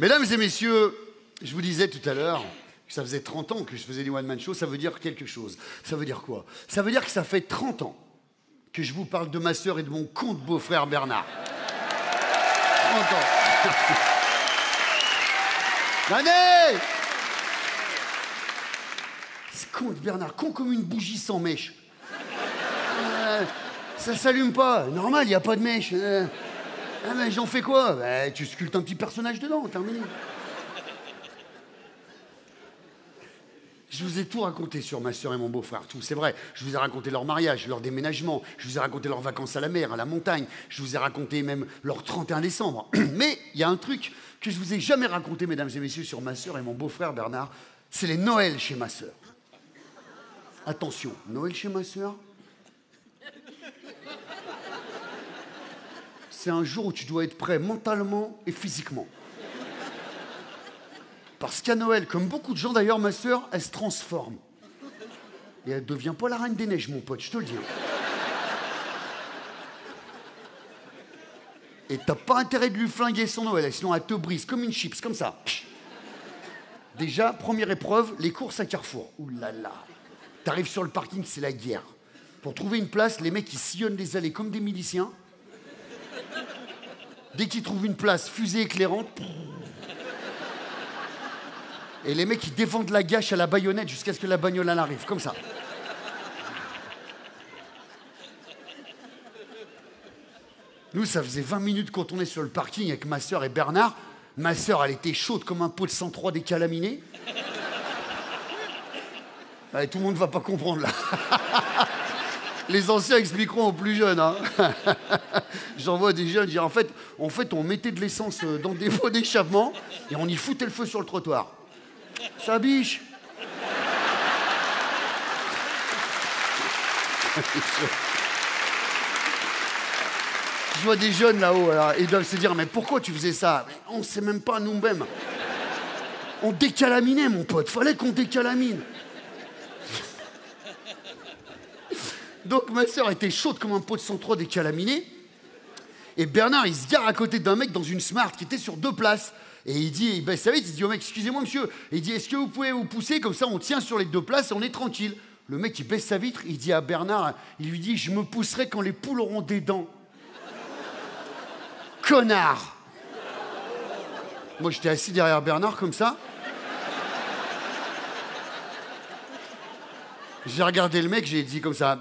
Mesdames et messieurs, je vous disais tout à l'heure que ça faisait 30 ans que je faisais des one-man shows. Ça veut dire quelque chose. Ça veut dire quoi? Ça veut dire que ça fait 30 ans que je vous parle de ma sœur et de mon conte beau-frère Bernard. 30 ans. Mané! Ce conte Bernard, con comme une bougie sans mèche. Ça s'allume pas. Normal, il n'y a pas de mèche. Ah mais j'en fais quoi? Bah, tu sculptes un petit personnage dedans, terminé. Je vous ai tout raconté sur ma sœur et mon beau-frère, tout, c'est vrai. Je vous ai raconté leur mariage, leur déménagement, je vous ai raconté leurs vacances à la mer, à la montagne, je vous ai raconté même leur 31 décembre. Mais il y a un truc que je vous ai jamais raconté, mesdames et messieurs, sur ma sœur et mon beau-frère Bernard, c'est les Noëls chez ma sœur. Attention, Noël chez ma sœur, c'est un jour où tu dois être prêt mentalement et physiquement. Parce qu'à Noël, comme beaucoup de gens d'ailleurs, ma sœur, elle se transforme. Et elle devient pas la reine des neiges, mon pote, je te le dis. Et t'as pas intérêt de lui flinguer son Noël, sinon elle te brise comme une chips, comme ça. Déjà, première épreuve, les courses à Carrefour. Ouh là là. T'arrives sur le parking, c'est la guerre. Pour trouver une place, les mecs, ils sillonnent les allées comme des miliciens. Dès qu'ils trouvent une place, fusée éclairante... Et les mecs, ils défendent la gâche à la baïonnette jusqu'à ce que la bagnole elle arrive, comme ça. Nous, ça faisait 20 minutes qu'on tournait sur le parking avec ma sœur et Bernard. Ma sœur, elle était chaude comme un pot de 103 décalaminé. Allez, tout le monde ne va pas comprendre, là. Les anciens expliqueront aux plus jeunes. Hein. J'en vois des jeunes dire, en fait, on mettait de l'essence dans des pots d'échappement et on y foutait le feu sur le trottoir. Ça biche. Je vois des jeunes là-haut, alors, ils doivent se dire, mais pourquoi tu faisais ça? Mais on ne sait même pas nous-mêmes. On décalaminait, mon pote, fallait qu'on décalamine. Donc ma sœur était chaude comme un pot de 103 décalaminé. Et Bernard, il se gare à côté d'un mec dans une Smart qui était sur 2 places. Et il dit, ben, ça va, il dit au mec, excusez-moi monsieur. Et il dit, est-ce que vous pouvez vous pousser, comme ça on tient sur les 2 places et on est tranquille. Le mec, il baisse sa vitre, il dit à Bernard, il lui dit, je me pousserai quand les poules auront des dents. Connard! Moi, j'étais assis derrière Bernard comme ça. J'ai regardé le mec, j'ai dit comme ça,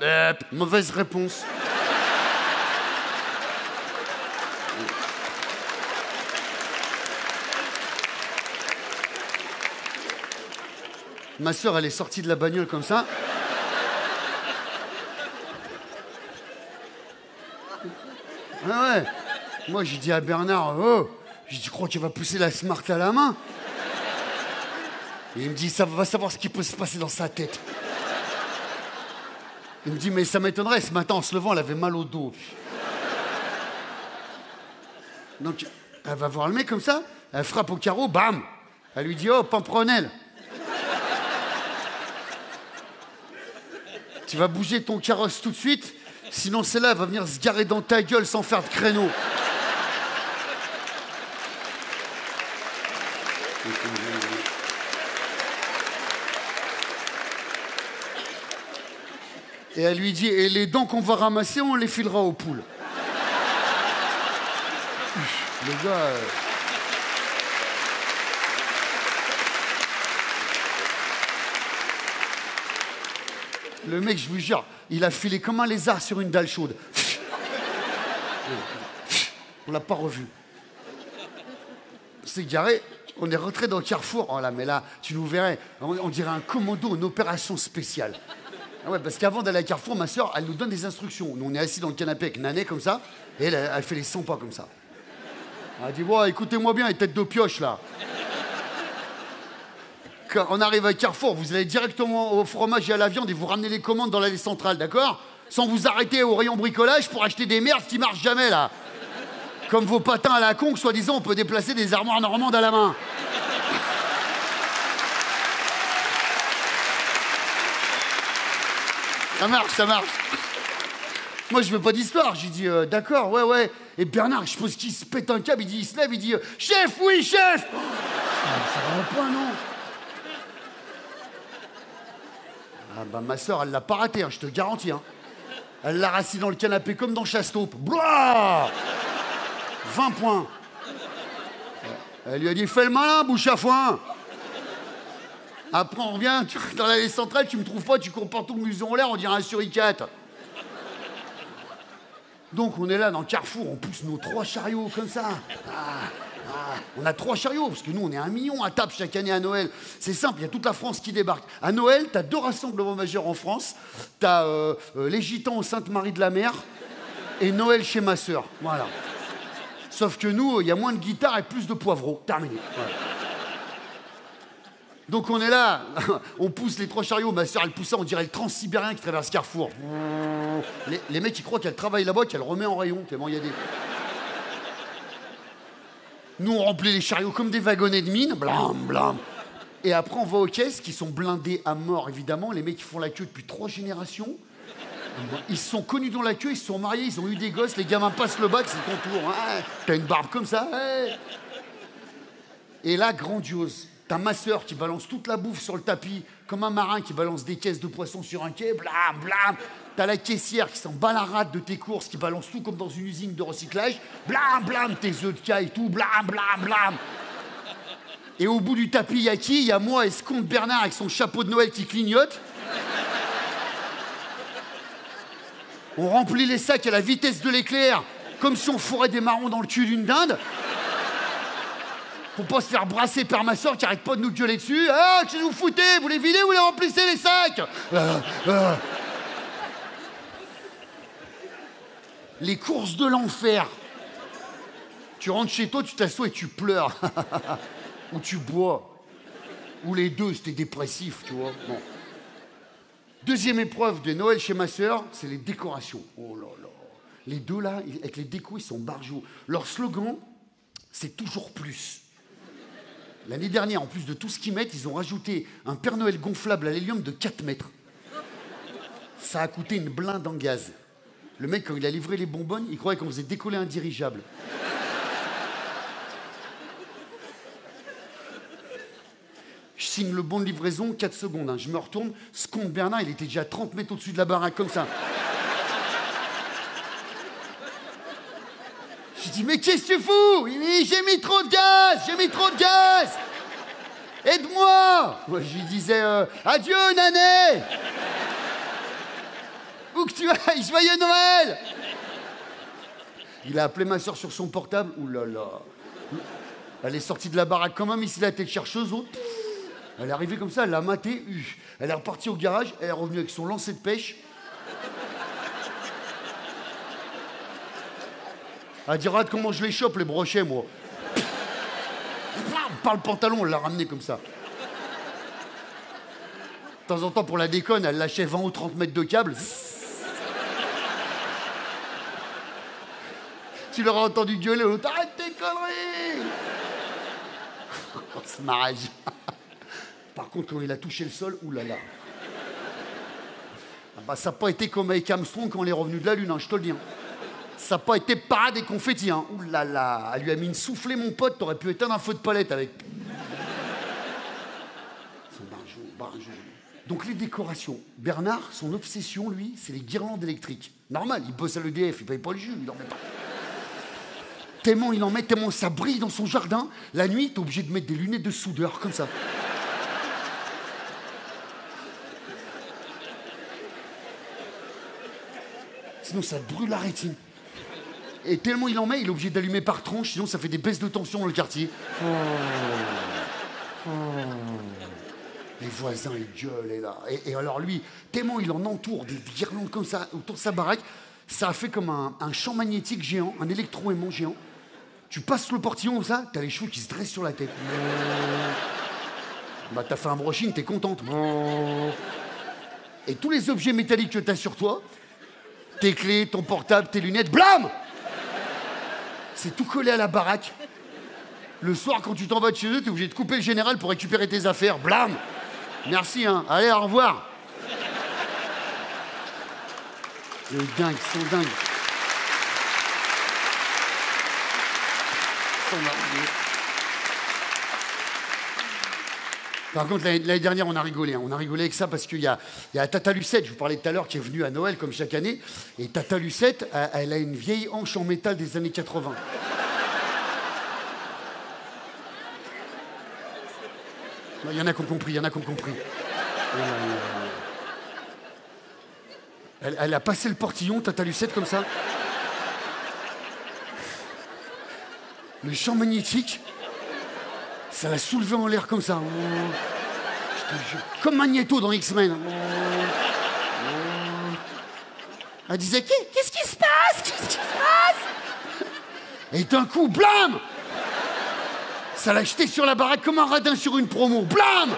mauvaise réponse. Ma sœur, elle est sortie de la bagnole comme ça. Ah ouais. Moi, j'ai dit à Bernard, oh, je crois qu'il va pousser la Smart à la main. Et il me dit, ça va savoir ce qui peut se passer dans sa tête. Il me dit, mais ça m'étonnerait, ce matin, en se levant, elle avait mal au dos. Donc, elle va voir le mec comme ça, elle frappe au carreau, bam. Elle lui dit, oh, Pamprenelle. Tu vas bouger ton carrosse tout de suite, sinon celle-là, elle va venir se garer dans ta gueule sans faire de créneau. Et elle lui dit, et les dents qu'on va ramasser, on les filera aux poules. Le gars... Le mec, je vous jure, il a filé comme un lézard sur une dalle chaude. On l'a pas revu. On s'est garé, on est rentré dans le Carrefour. Oh là, mais là, tu nous verrais, on dirait un commando, une opération spéciale. Ah ouais, parce qu'avant d'aller à Carrefour, ma sœur, elle nous donne des instructions. Nous, on est assis dans le canapé avec Nanet comme ça, et elle fait les 100 pas comme ça. Elle dit, bon, écoutez-moi bien, les têtes de pioche, là. Quand on arrive à Carrefour, vous allez directement au fromage et à la viande et vous ramenez les commandes dans l'allée centrale, d'accord? Sans vous arrêter au rayon bricolage pour acheter des merdes qui marchent jamais, là. Comme vos patins à la con, que soi-disant, on peut déplacer des armoires normandes à la main. Ça marche, ça marche. Moi, je veux pas d'histoire. J'ai dit, d'accord, ouais, ouais. Et Bernard, je suppose qu'il se pète un câble, il se lève, il dit, chef, oui, chef. Ça va pas, non? Ah bah, ma soeur, elle l'a pas raté, hein, je te garantis. Hein. Elle l'a rassis dans le canapé comme dans Chastaupe. Blah 20 points. Elle lui a dit, fais le malin, bouche à foin. Après, on revient dans l'allée centrale, tu me trouves pas, tu cours partout, museau en l'air, on dirait un suricate. Donc, on est là dans le carrefour, on pousse nos 3 chariots comme ça. On a 3 chariots, parce que nous, on est 1 million à table chaque année à Noël. C'est simple, il y a toute la France qui débarque. À Noël, t'as 2 rassemblements majeurs en France. T'as les Gitans au Sainte-Marie de la Mer et Noël chez ma sœur. Voilà. Sauf que nous, il y a moins de guitares et plus de poivreaux. Terminé. Voilà. Donc on est là, on pousse les 3 chariots, ma soeur elle pousse ça, on dirait le transsibérien qui traverse Carrefour. Les mecs ils croient qu'elle travaille là-bas, qu'elle remet en rayon, tellement il y a des... Nous on remplit les chariots comme des wagonnets de mine, blam blam. Et après on va aux caisses qui sont blindées à mort évidemment, les mecs qui font la queue depuis 3 générations. Ils se sont connus dans la queue, ils se sont mariés, ils ont eu des gosses, les gamins passent le bac, c'est ton tour. Hein. T'as une barbe comme ça. Hein. Et là, grandiose. T'as ma sœur qui balance toute la bouffe sur le tapis, comme un marin qui balance des caisses de poissons sur un quai, blam, blam. T'as la caissière qui s'en bat la rate de tes courses, qui balance tout comme dans une usine de recyclage, blam, blam, tes œufs de caille, tout, blam, blam, blam. Et au bout du tapis, il y a qui? Il y a moi et ce comte Bernard avec son chapeau de Noël qui clignote. On remplit les sacs à la vitesse de l'éclair, comme si on fourrait des marrons dans le cul d'une dinde. Pour pas se faire brasser par ma soeur qui arrête pas de nous gueuler dessus. Ah, qu'est-ce que vous foutez? Vous les videz ou les remplissez les sacs? Les courses de l'enfer. Tu rentres chez toi, tu t'assois et tu pleures. Ou tu bois. Ou les deux, c'était dépressif, tu vois. Bon. Deuxième épreuve de Noël chez ma soeur, c'est les décorations. Oh là là. Les deux là, avec les décos, ils sont barjots. Leur slogan, c'est toujours plus. L'année dernière, en plus de tout ce qu'ils mettent, ils ont rajouté un Père Noël gonflable à l'hélium de 4 mètres. Ça a coûté une blinde en gaz. Le mec, quand il a livré les bonbonnes, il croyait qu'on faisait décoller un dirigeable. Je signe le bon de livraison, 4 secondes. Hein. Je me retourne, ce con Bernard, il était déjà 30 mètres au-dessus de la baraque, comme ça. Je dis, mais qu'est-ce que tu fous? J'ai mis trop de gaz, j'ai mis trop de gaz. Aide-moi. Moi, je lui disais, adieu, Nanet. Où que tu ailles, joyeux Noël. Il a appelé ma soeur sur son portable. Ouh là là. Elle est sortie de la baraque quand même, ici la tête chercheuse. Elle est arrivée comme ça, elle l'a maté. Elle est repartie au garage, elle est revenue avec son lancer de pêche. Elle dit, regarde comment je les chope, les brochets, moi. Par le pantalon, elle l'a ramené comme ça. De temps en temps, pour la déconne, elle lâchait 20 ou 30 mètres de câble. Tu l'auras entendu gueuler, l'autre, arrête tes conneries. Ce marrage. Par contre, quand il a touché le sol, oulala. Ah bah, ça n'a pas été comme avec Armstrong quand on est revenu de la Lune, hein, je te le dis. Hein. Ça n'a pas été parade et confetti. Hein. Ouh là là, elle lui a mis une soufflée, mon pote. T'aurais pu éteindre un feu de palette avec. C'est barjou. Donc les décorations. Bernard, son obsession, lui, c'est les guirlandes électriques. Normal, il bosse à l'EDF, il paye pas le jus, il en met pas. Tellement il en met, tellement ça brille dans son jardin. La nuit, t'es obligé de mettre des lunettes de soudeur, comme ça. Sinon, ça te brûle la rétine. Et tellement il en met, il est obligé d'allumer par tranche, sinon ça fait des baisses de tension dans le quartier. Les voisins, ils gueulent, et là. Et alors lui, tellement il en entoure des guirlandes comme ça autour de sa baraque, ça a fait comme un champ magnétique géant, un électroaimant géant. Tu passes le portillon comme ça, t'as les cheveux qui se dressent sur la tête. Bah t'as fait un brushing, t'es contente. Et tous les objets métalliques que t'as sur toi, tes clés, ton portable, tes lunettes, blam! C'est tout collé à la baraque. Le soir, quand tu t'en vas de chez eux, t'es obligé de couper le général pour récupérer tes affaires. Blam! Merci, hein. Allez, au revoir. Les dingues, ils sont dingues. Ils sont dingues. Par contre, l'année dernière, on a rigolé. On a rigolé avec ça parce qu'il y a Tata Lucette, je vous parlais tout à l'heure, qui est venue à Noël, comme chaque année. Et Tata Lucette, elle a une vieille hanche en métal des années 80. Il y en a qui ont compris, il y en a qui ont compris. Elle a passé le portillon, Tata Lucette, comme ça. Le champ magnétique, ça l'a soulevé en l'air comme ça. Je te jure. Comme Magneto dans X-Men. Elle disait, qu'est-ce qui se passe? Qu'est-ce qui se passe? Et d'un coup, blam! Ça l'a jeté sur la baraque comme un radin sur une promo. Blam!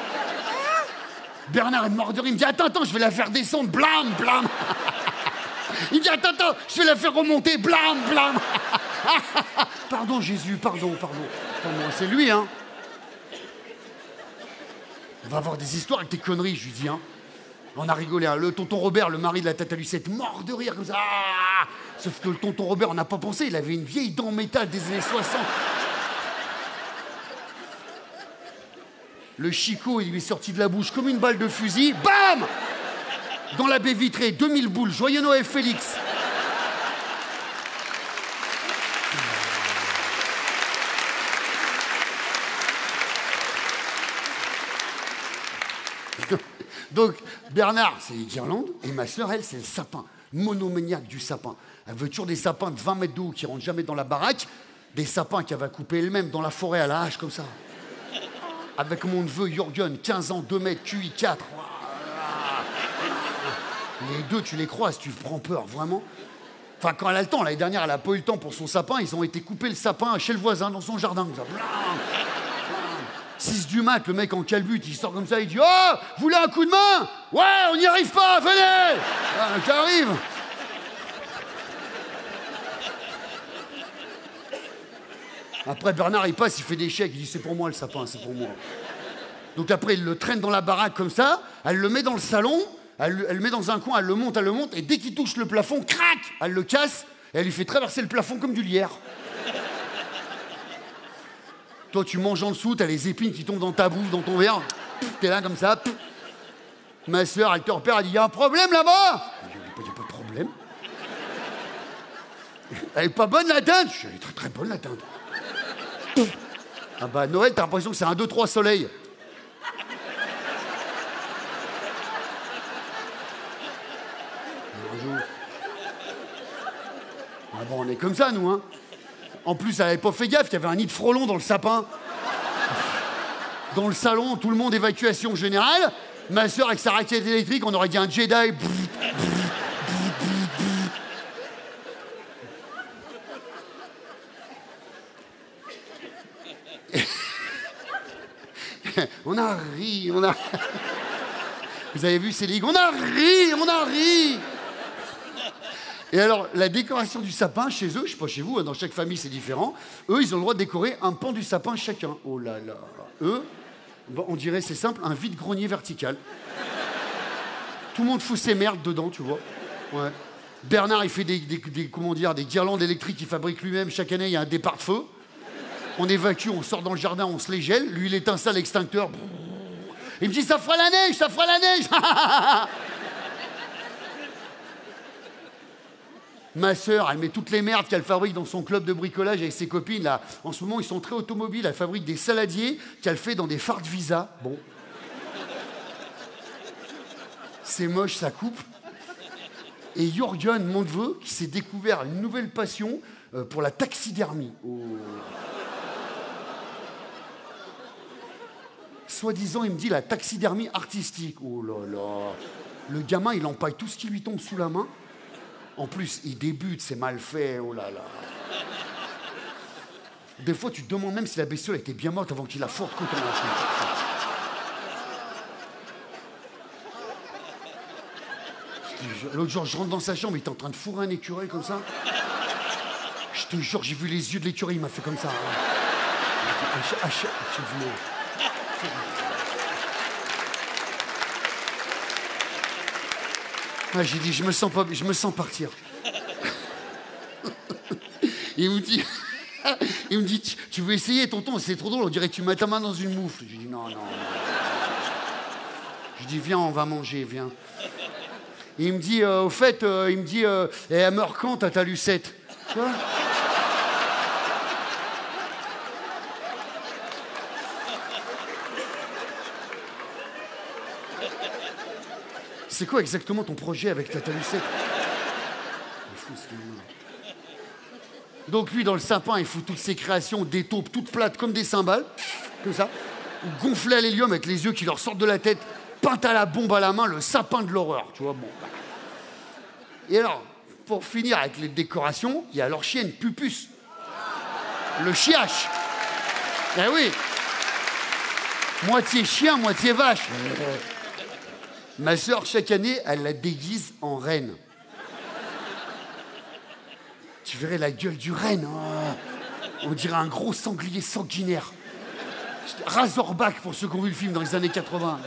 Bernard est mort de rire. Il me dit, attends, je vais la faire descendre. Blam, blam! Il me dit, attends, je vais la faire remonter. Blam, blam! Pardon, Jésus, pardon. C'est lui, hein? On va avoir des histoires avec tes conneries, je lui dis, hein. On a rigolé, hein. Le tonton Robert, le mari de la Tata Lucette, mort de rire comme ça. Sauf que le tonton Robert, on n'a pas pensé, il avait une vieille dent en métal des années 60. Le chicot, il lui est sorti de la bouche comme une balle de fusil. Bam! Dans la baie vitrée, 2000 boules. Joyeux Noël, Félix. Donc, Bernard, c'est les guirlandes, et ma sœur, elle, c'est le sapin. Monomaniaque du sapin. Elle veut toujours des sapins de 20 mètres de haut qui rentrent jamais dans la baraque, des sapins qu'elle va couper elle-même dans la forêt à la hache, comme ça. Avec mon neveu Jürgen, 15 ans, 2 mètres, QI 4. Les deux, tu les croises, tu prends peur, vraiment. Enfin, quand elle a le temps, l'année dernière, elle n'a pas eu le temps pour son sapin, ils ont été couper le sapin chez le voisin, dans son jardin, comme ça. 6 du mat, le mec en calbute, il sort comme ça, il dit « Oh, vous voulez un coup de main? Ouais, on n'y arrive pas, venez !» J'arrive. Après, Bernard, il passe, il fait des chèques, il dit « C'est pour moi le sapin, c'est pour moi. » Donc après, il le traîne dans la baraque comme ça, elle le met dans le salon, elle le met dans un coin, elle le monte, et dès qu'il touche le plafond, crac, elle le casse, et elle lui fait traverser le plafond comme du lierre. Toi, tu manges en dessous, t'as les épines qui tombent dans ta bouffe, dans ton verre. T'es là comme ça. Ma soeur, elle te repère, elle dit, il y a un problème là-bas? Il n'y a pas de problème. Elle est pas bonne la dinde? Elle est très très bonne la dinde. Ah bah Noël, t'as l'impression que c'est un 2-3 soleil. Ah bon, on est comme ça, nous, hein. En plus, elle n'avait pas fait gaffe, il y avait un nid de frelons dans le sapin. Dans le salon, tout le monde, évacuation générale. Ma soeur, avec sa raquette électrique, on aurait dit un Jedi. On a ri, on a... Vous avez vu ces ligues? On a ri. Et alors, la décoration du sapin, chez eux, je sais pas chez vous, dans chaque famille c'est différent, eux, ils ont le droit de décorer un pan du sapin chacun. Oh là là. Eux, bon, on dirait, c'est simple, un vide-grenier vertical. Tout le monde fout ses merdes dedans, tu vois. Ouais. Bernard, il fait des guirlandes électriques qu'il fabrique lui-même. Chaque année, il y a un départ de feu. On évacue, on sort dans le jardin, on se les gèle. Lui, il éteint ça à l'extincteur. Il me dit, ça fera la neige, ça fera la neige. Ma sœur, elle met toutes les merdes qu'elle fabrique dans son club de bricolage avec ses copines. Là. En ce moment, ils sont très automobiles. Elle fabrique des saladiers qu'elle fait dans des phares de Visa. Bon. C'est moche, ça coupe. Et Jürgen, mon neveu, qui s'est découvert une nouvelle passion pour la taxidermie. Oh. Soi-disant, il me dit la taxidermie artistique. Oh là là. Le gamin, il empaille tout ce qui lui tombe sous la main. En plus, il débute, c'est mal fait, oh là là. Des fois, tu te demandes même si la bestiole était bien morte avant qu'il la forte contre la chute. L'autre jour, je rentre dans sa chambre, il est en train de fourrer un écureuil comme ça. Je te jure, j'ai vu les yeux de l'écureuil, il m'a fait comme ça. Ouais, j'ai dit, je me sens partir. Et il me dit, tu veux essayer, tonton? C'est trop drôle, on dirait que tu mets ta main dans une moufle. J'ai dit, non. Je dis, viens, on va manger, viens. Et il me dit, au fait, et elle meurt quand, ta Lucette? Tu vois? C'est quoi exactement ton projet avec Tata Lucette? C'est fou, ce film. Donc lui, dans le sapin, il fout toutes ses créations, des taupes toutes plates comme des cymbales, comme ça, gonflées à l'hélium avec les yeux qui leur sortent de la tête, peintes à la bombe à la main, le sapin de l'horreur, tu vois, bon. Et alors, pour finir avec les décorations, il y a leur chienne, Pupus. Le chiache. Eh oui. Moitié chien, moitié vache. Ma sœur, chaque année, elle la déguise en reine. Tu verrais la gueule du renne. Oh. On dirait un gros sanglier sanguinaire. Razorback, pour ceux qui ont vu le film dans les années 80.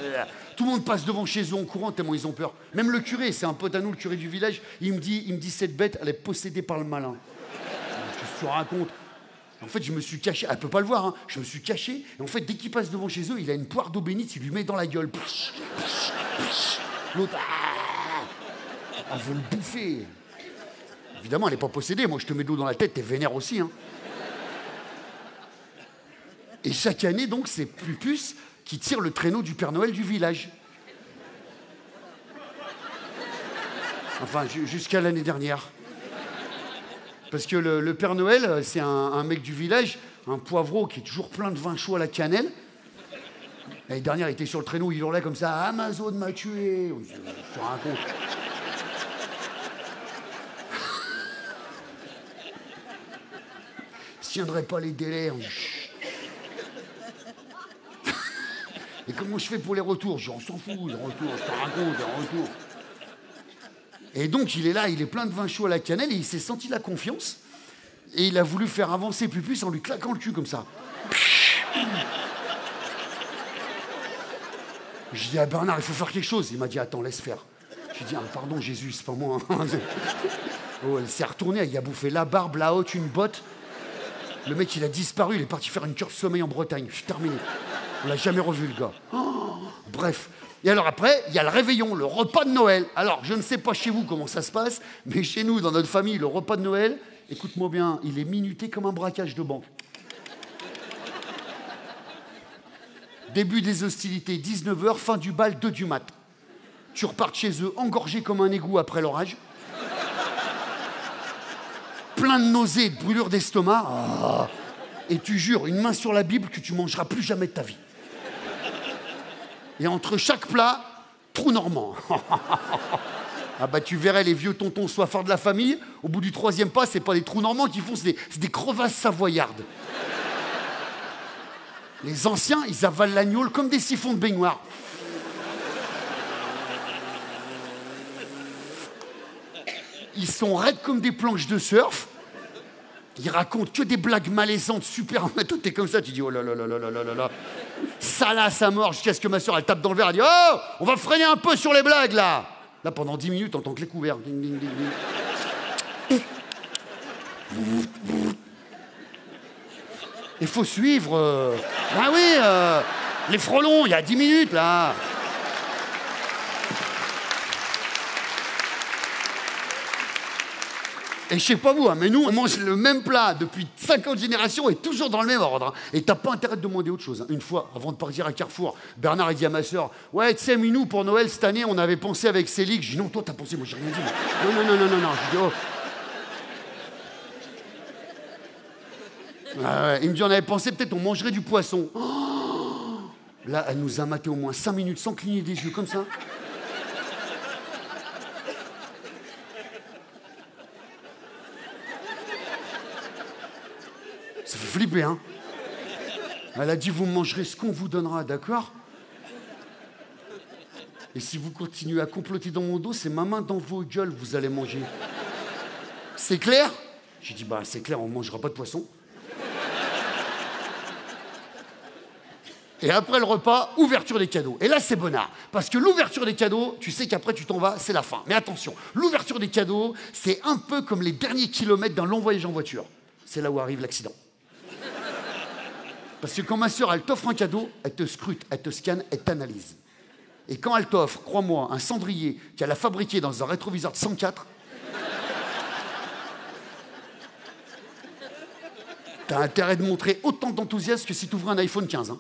Tout le monde passe devant chez eux en courant tellement ils ont peur. Même le curé, c'est un pote à nous, le curé du village, il me dit cette bête, elle est possédée par le malin. Qu'est-ce que tu racontes? En fait, je me suis caché, elle peut pas le voir, hein. Je me suis caché, et en fait, dès qu'il passe devant chez eux, il a une poire d'eau bénite, il lui met dans la gueule. L'autre, elle veut le bouffer. Évidemment, elle n'est pas possédée. Moi, je te mets de l'eau dans la tête, t'es vénère aussi. Hein. Et chaque année, donc, c'est Pupus qui tire le traîneau du Père Noël du village. Enfin, jusqu'à l'année dernière. Parce que le Père Noël, c'est un mec du village, un poivreau qui est toujours plein de vin chaud à la cannelle. L'année dernière, il était sur le traîneau, il hurlait comme ça, Amazon m'a tué. Je te raconte. Je tiendrai pas les délais. Et comment je fais pour les retours? On s'en fout, les retours, je te raconte, les retours. Et donc, il est là, il est plein de vin chaud à la cannelle, et il s'est senti la confiance. Et il a voulu faire avancer Pupus en lui claquant le cul comme ça. Je dis à Bernard, il faut faire quelque chose. Il m'a dit, attends, laisse faire. J'ai dit, ah, pardon Jésus, c'est pas moi. Oh, elle s'est retournée, il a bouffé la barbe, la haute, une botte. Le mec, il a disparu, il est parti faire une cure de sommeil en Bretagne. Je suis terminé. On l'a jamais revu, le gars. Oh, bref. Et alors après, il y a le réveillon, le repas de Noël. Alors, je ne sais pas chez vous comment ça se passe, mais chez nous, dans notre famille, le repas de Noël, écoute-moi bien, il est minuté comme un braquage de banque. Début des hostilités, 19h, fin du bal, 2 du mat. Tu repars de chez eux, engorgé comme un égout après l'orage. Plein de nausées, de brûlures d'estomac. Ah. Et tu jures, une main sur la Bible, que tu mangeras plus jamais de ta vie. Et entre chaque plat, trou normand. Ah bah tu verrais les vieux tontons soifards de la famille, au bout du 3e pas, c'est pas des trous normands qu'ils font, c'est des crevasses savoyardes. Les anciens, ils avalent l'agneau comme des siphons de baignoire. Ils sont raides comme des planches de surf. Ils racontent que des blagues malaisantes, super. Toi, t'es comme ça, tu dis oh là là là là là là là. Salace à mort, jusqu'à ce que ma soeur, elle tape dans le verre, elle dit oh, on va freiner un peu sur les blagues, là. Là, pendant 10 minutes, t'entends que les couverts. Ding, ding, ding, ding. Il faut suivre. Ah oui, les frelons, il y a 10 minutes, là. Et je sais pas vous, hein, mais nous, on mange le même plat depuis 50 générations et toujours dans le même ordre. Hein. Et t'as pas intérêt de demander autre chose. Hein. Une fois, avant de partir à Carrefour, Bernard a dit à ma sœur, ouais, tu sais, Minou, pour Noël, cette année, on avait pensé avec Célic. Je dis, non, toi, t'as pensé, moi, j'ai rien dit. Non. Je dis, oh. Ouais. Il me dit, on avait pensé, peut-être, on mangerait du poisson. Oh. Là, elle nous a maté au moins 5 minutes sans cligner des yeux, comme ça. Ça fait flipper, hein. Elle a dit, vous mangerez ce qu'on vous donnera, d'accord? Et si vous continuez à comploter dans mon dos, c'est ma main dans vos gueules, vous allez manger. C'est clair? J'ai dit, bah c'est clair, on ne mangera pas de poisson. Et après le repas, ouverture des cadeaux. Et là, c'est bonnard. Parce que l'ouverture des cadeaux, tu sais qu'après tu t'en vas, c'est la fin. Mais attention, l'ouverture des cadeaux, c'est un peu comme les derniers kilomètres d'un long voyage en voiture. C'est là où arrive l'accident. Parce que quand ma sœur, elle t'offre un cadeau, elle te scrute, elle te scanne, elle t'analyse. Et quand elle t'offre, crois-moi, un cendrier qu'elle a fabriqué dans un rétroviseur de 104, t'as intérêt de montrer autant d'enthousiasme que si tu ouvrais un iPhone 15. Hein.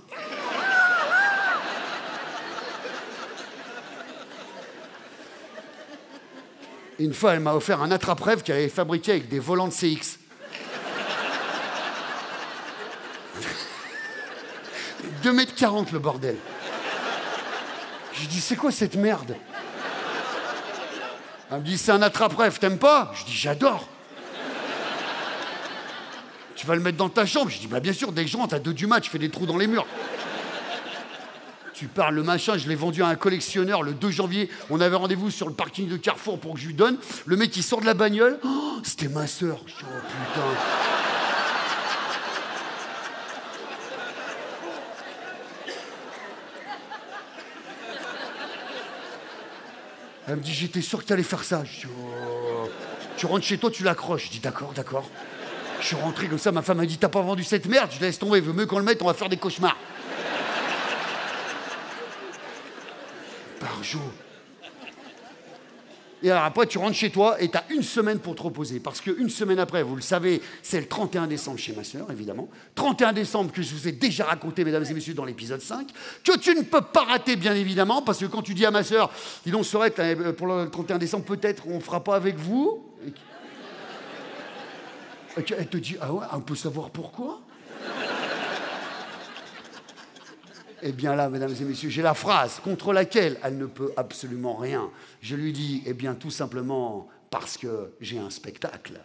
Une fois, elle m'a offert un attrape-rêve qu'elle avait fabriqué avec des volants de CX. 2,40 m le bordel. Je dis, c'est quoi cette merde? Elle me dit, c'est un attrape-rêve, t'aimes pas? Je dis, j'adore. Tu vas le mettre dans ta chambre? Je dis, bah bien sûr, dès que je rentre à 2 du mat, je fais des trous dans les murs. Tu parles, le machin, je l'ai vendu à un collectionneur le 2 janvier. On avait rendez-vous sur le parking de Carrefour pour que je lui donne. Le mec, il sort de la bagnole. Oh, c'était ma sœur. Je dis, oh putain. Elle me dit, j'étais sûr que t'allais faire ça. Je dis, oh. Tu rentres chez toi, tu l'accroches. Je dis, d'accord, d'accord. Je suis rentré comme ça, ma femme m'a dit, t'as pas vendu cette merde? Je laisse tomber, veut mieux qu'on le mette, on va faire des cauchemars. Par jour. Et alors après, tu rentres chez toi et tu as une semaine pour te reposer. Parce qu'une semaine après, vous le savez, c'est le 31 décembre chez ma sœur, évidemment. 31 décembre que je vous ai déjà raconté, mesdames et messieurs, dans l'épisode 5. Que tu ne peux pas rater, bien évidemment. Parce que quand tu dis à ma sœur, dis donc, Sorette, pour le 31 décembre, peut-être on ne fera pas avec vous. Et elle te dit, ah ouais, on peut savoir pourquoi? Eh bien là, mesdames et messieurs, j'ai la phrase contre laquelle elle ne peut absolument rien. Je lui dis, eh bien tout simplement parce que j'ai un spectacle.